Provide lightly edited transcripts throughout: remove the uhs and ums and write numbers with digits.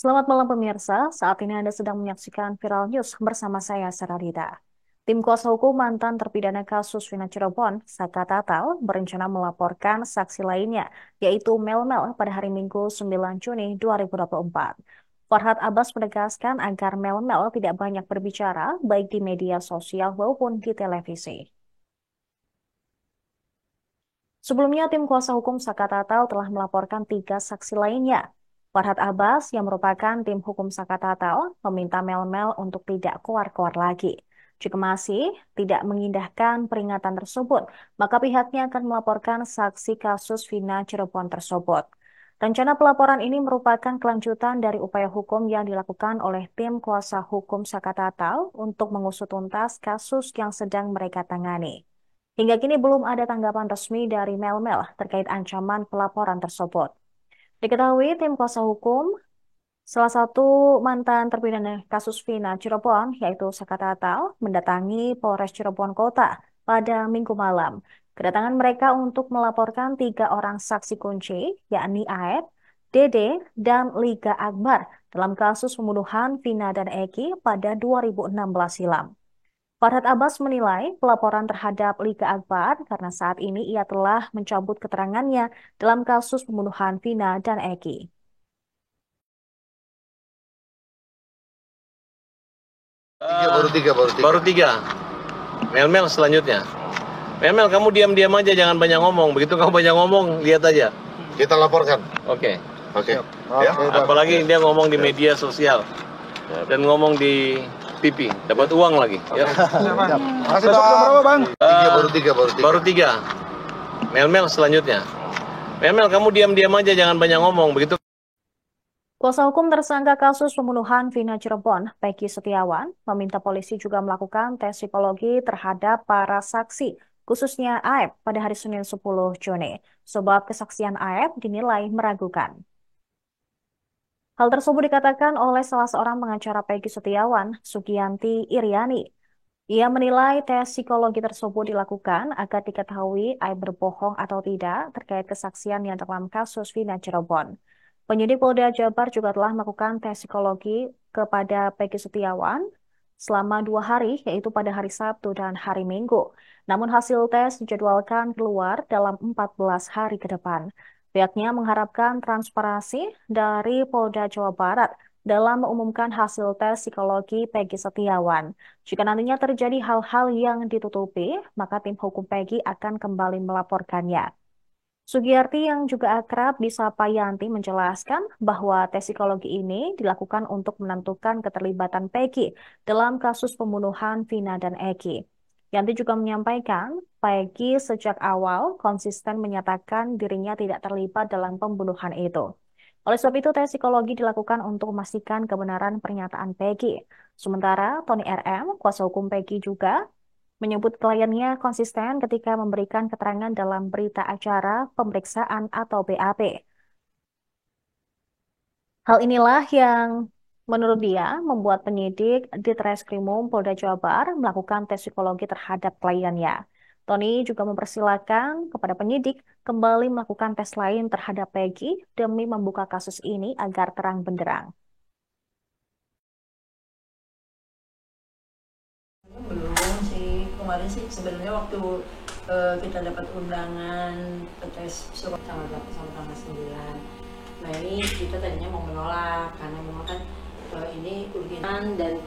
Selamat malam pemirsa, saat ini Anda sedang menyaksikan Viral News bersama saya Sararita. Tim kuasa hukum mantan terpidana kasus Vina Cirebon, Saka Tatal, berencana melaporkan saksi lainnya, yaitu Melmel pada hari Minggu 9 Juni 2024. Farhad Abbas menegaskan agar Melmel tidak banyak berbicara, baik di media sosial maupun di televisi. Sebelumnya, tim kuasa hukum Saka Tatal telah melaporkan 3 saksi lainnya. Farhad Abbas, yang merupakan tim hukum Saka Tatal, meminta Melmel untuk tidak keluar-keluar lagi. Jika masih tidak mengindahkan peringatan tersebut, maka pihaknya akan melaporkan saksi kasus Vina Cirebon tersebut. Rencana pelaporan ini merupakan kelanjutan dari upaya hukum yang dilakukan oleh tim kuasa hukum Saka Tatal untuk mengusut tuntas kasus yang sedang mereka tangani. Hingga kini belum ada tanggapan resmi dari Melmel terkait ancaman pelaporan tersebut. Diketahui tim kuasa hukum salah satu mantan terpidana kasus Vina Cirebon, yaitu Saka Tatal, mendatangi Polres Cirebon Kota pada Minggu malam. Kedatangan mereka untuk melaporkan 3 orang saksi kunci, yakni Aep, Dede, dan Liga Akbar dalam kasus pembunuhan Vina dan Eki pada 2016 silam. Farhad Abbas menilai pelaporan terhadap Liga Akbar karena saat ini ia telah mencabut keterangannya dalam kasus pembunuhan Vina dan Eki. Baru tiga. Mel selanjutnya. Mel, kamu diam-diam aja, jangan banyak ngomong. Begitu kamu banyak ngomong, lihat aja. Kita laporkan. Oke. Oke. Ya. Apalagi dia ngomong di media sosial dan ngomong di TV, dapat uang lagi. Ya. Masih berapa, Bang? Baru tiga. Mel selanjutnya. Mel, kamu diam-diam aja, jangan banyak ngomong. Begitu. Kuasa hukum tersangka kasus pembunuhan Vina Cirebon, Peggy Setiawan, meminta polisi juga melakukan tes psikologi terhadap para saksi, khususnya Aep pada hari Senin 10 Juni, sebab kesaksian Aep dinilai meragukan. Hal tersebut dikatakan oleh salah seorang pengacara Peggy Setiawan, Sugianti Iriani. Ia menilai tes psikologi tersebut dilakukan agar diketahui Aep berbohong atau tidak terkait kesaksian yang dalam kasus Vina Cirebon. Penyidik Polda Jabar juga telah melakukan tes psikologi kepada Peggy Setiawan selama 2 hari, yaitu pada hari Sabtu dan hari Minggu. Namun hasil tes dijadwalkan keluar dalam 14 hari ke depan. Pihaknya mengharapkan transparansi dari Polda Jawa Barat dalam mengumumkan hasil tes psikologi Peggy Setiawan. Jika nantinya terjadi hal-hal yang ditutupi, maka tim hukum Peggy akan kembali melaporkannya. Sugiyarti yang juga akrab disapa Yanti menjelaskan bahwa tes psikologi ini dilakukan untuk menentukan keterlibatan Peggy dalam kasus pembunuhan Vina dan Eki. Yanti juga menyampaikan Peggy sejak awal konsisten menyatakan dirinya tidak terlibat dalam pembunuhan itu. Oleh sebab itu, tes psikologi dilakukan untuk memastikan kebenaran pernyataan Peggy. Sementara Tony RM, kuasa hukum Peggy juga menyebut kliennya konsisten ketika memberikan keterangan dalam berita acara pemeriksaan atau BAP. Hal inilah yang menurut dia membuat penyidik di Treskrimum Polda Jabar melakukan tes psikologi terhadap kliennya. Tony juga mempersilahkan kepada penyidik kembali melakukan tes lain terhadap Peggy demi membuka kasus ini agar terang benderang. Belum sih, kemarin sih sebenarnya waktu kita dapat undangan tes psikolog tanggal 8 sampai tanggal 9. Nah ini kita tadinya mau menolak karena memang kan ini urgen dan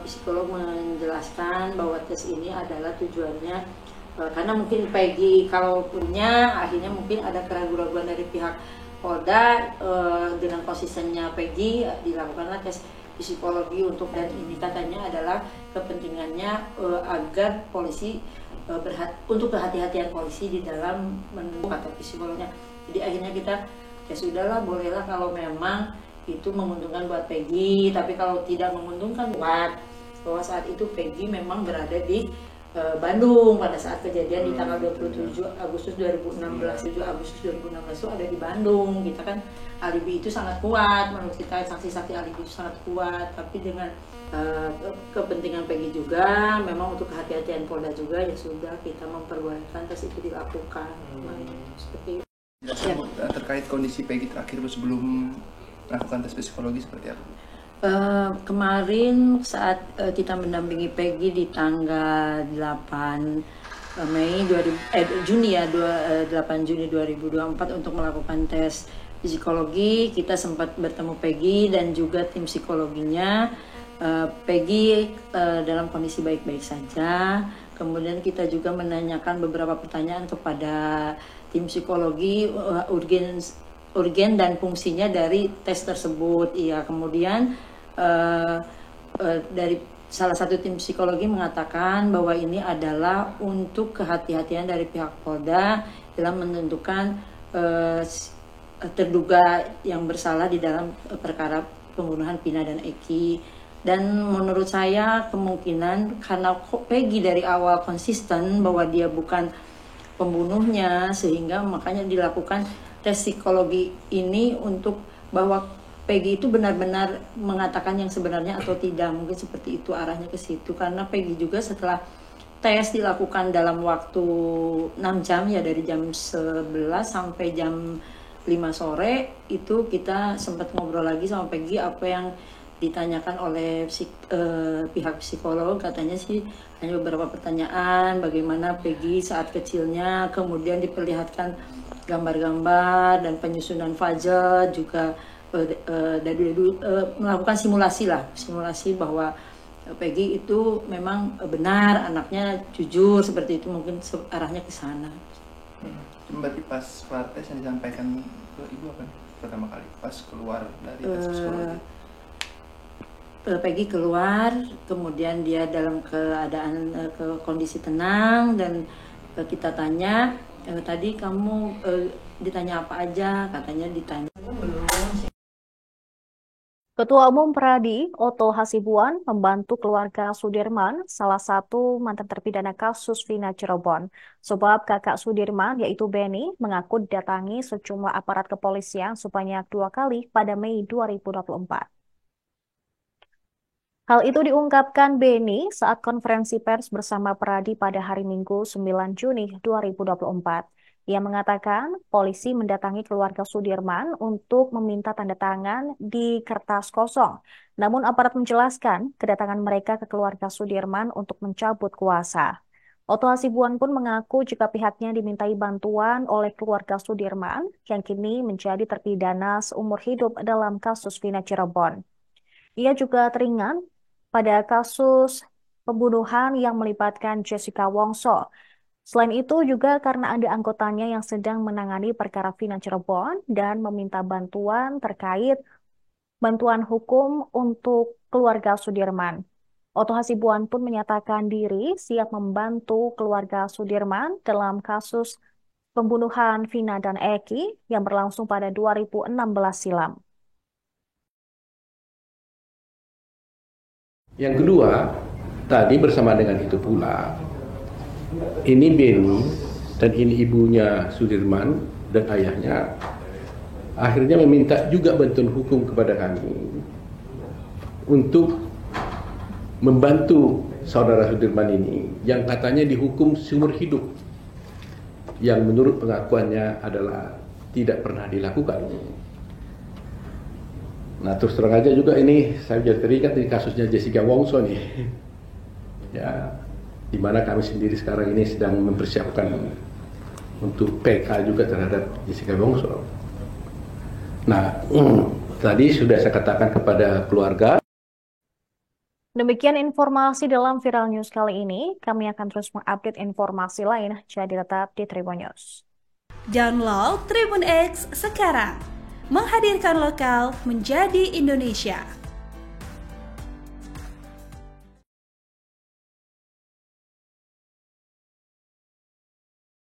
psikolog menjelaskan bahwa tes ini adalah tujuannya karena mungkin Peggy kalau punya akhirnya mungkin ada keraguan-keraguan dari pihak Polda dengan konsistennya Peggy dilakukanlah tes psikologi untuk, dan ini katanya adalah kepentingannya agar polisi untuk kehati-hatian polisi di dalam kata psikolognya. Jadi akhirnya kita ya sudahlah, bolehlah kalau memang itu menguntungkan buat Peggy, tapi kalau tidak menguntungkan buat bahwa saat itu Peggy memang berada di Bandung pada saat kejadian di tanggal 27 Agustus 2016 itu ada di Bandung. Kita kan alibi itu sangat kuat, menurut kita saksi-saksi alibi itu sangat kuat, tapi dengan kepentingan Peggy juga, memang untuk kehati-hatian Polda juga, ya sudah kita memperbolehkan tes itu dilakukan. Seperti itu. Ya. Terkait kondisi Peggy terakhir sebelum melakukan tes psikologi seperti apa? Kemarin saat kita mendampingi Peggy di tanggal 8 Juni 8 Juni 2024 untuk melakukan tes psikologi, kita sempat bertemu Peggy dan juga tim psikologinya. Peggy dalam kondisi baik-baik saja. Kemudian kita juga menanyakan beberapa pertanyaan kepada tim psikologi urgen dan fungsinya dari tes tersebut. Iya, kemudian dari salah satu tim psikologi mengatakan bahwa ini adalah untuk kehati-hatian dari pihak Polda dalam menentukan terduga yang bersalah di dalam perkara pembunuhan Vina dan Eki. Dan menurut saya kemungkinan karena Peggy dari awal konsisten bahwa dia bukan pembunuhnya, sehingga makanya dilakukan tes psikologi ini untuk bahwa Peggy itu benar-benar mengatakan yang sebenarnya atau tidak. Mungkin seperti itu arahnya ke situ, karena Peggy juga setelah tes dilakukan dalam waktu 6 jam ya, dari jam 11 sampai jam 5 sore itu kita sempat ngobrol lagi sama Peggy. Apa yang ditanyakan oleh pihak psikolog, katanya sih hanya beberapa pertanyaan bagaimana Peggy saat kecilnya, kemudian diperlihatkan gambar-gambar dan penyusunan fase juga dari melakukan simulasi bahwa Peggy itu memang benar anaknya jujur, seperti itu, mungkin arahnya ke sana. Berarti pas tes yang disampaikan ke ibu apa pertama kali pas keluar dari tes psikologi? Peggy keluar, kemudian dia dalam keadaan kondisi tenang, dan kita tanya, tadi kamu ditanya apa aja, katanya ditanya. Ketua Umum Pradi, Oto Hasibuan, membantu keluarga Sudirman, salah satu mantan terpidana kasus Vina Cirebon. Sebab kakak Sudirman, yaitu Beni, mengaku didatangi sejumlah aparat kepolisian sebanyak 2 kali pada Mei 2024. Hal itu diungkapkan Beni saat konferensi pers bersama Pradi pada hari Minggu 9 Juni 2024. Ia mengatakan polisi mendatangi keluarga Sudirman untuk meminta tanda tangan di kertas kosong. Namun aparat menjelaskan kedatangan mereka ke keluarga Sudirman untuk mencabut kuasa. Oto Hasibuan pun mengaku jika pihaknya dimintai bantuan oleh keluarga Sudirman yang kini menjadi terpidana seumur hidup dalam kasus Vina Cirebon. Ia juga teringat pada kasus pembunuhan yang melibatkan Jessica Wongso. Selain itu juga karena ada anggotanya yang sedang menangani perkara Vina Cirebon dan meminta bantuan terkait bantuan hukum untuk keluarga Sudirman. Oto Hasibuan pun menyatakan diri siap membantu keluarga Sudirman dalam kasus pembunuhan Vina dan Eki yang berlangsung pada 2016 silam. Yang kedua, tadi bersama dengan itu pula, ini Beni dan ini ibunya Sudirman dan ayahnya akhirnya meminta juga bantuan hukum kepada kami untuk membantu saudara Sudirman ini yang katanya dihukum seumur hidup, yang menurut pengakuannya adalah tidak pernah dilakukan. Nah, terus terang aja juga ini saya jadi teringat di kasusnya Jessica Wongso nih, ya, di mana kami sendiri sekarang ini sedang mempersiapkan untuk PK juga terhadap Jessica Wongso. Nah, tadi sudah saya katakan kepada keluarga. Demikian informasi dalam Viral News kali ini. Kami akan terus mengupdate informasi lain, jadi tetap di Tribun News. Download Tribun X sekarang, menghadirkan lokal menjadi Indonesia.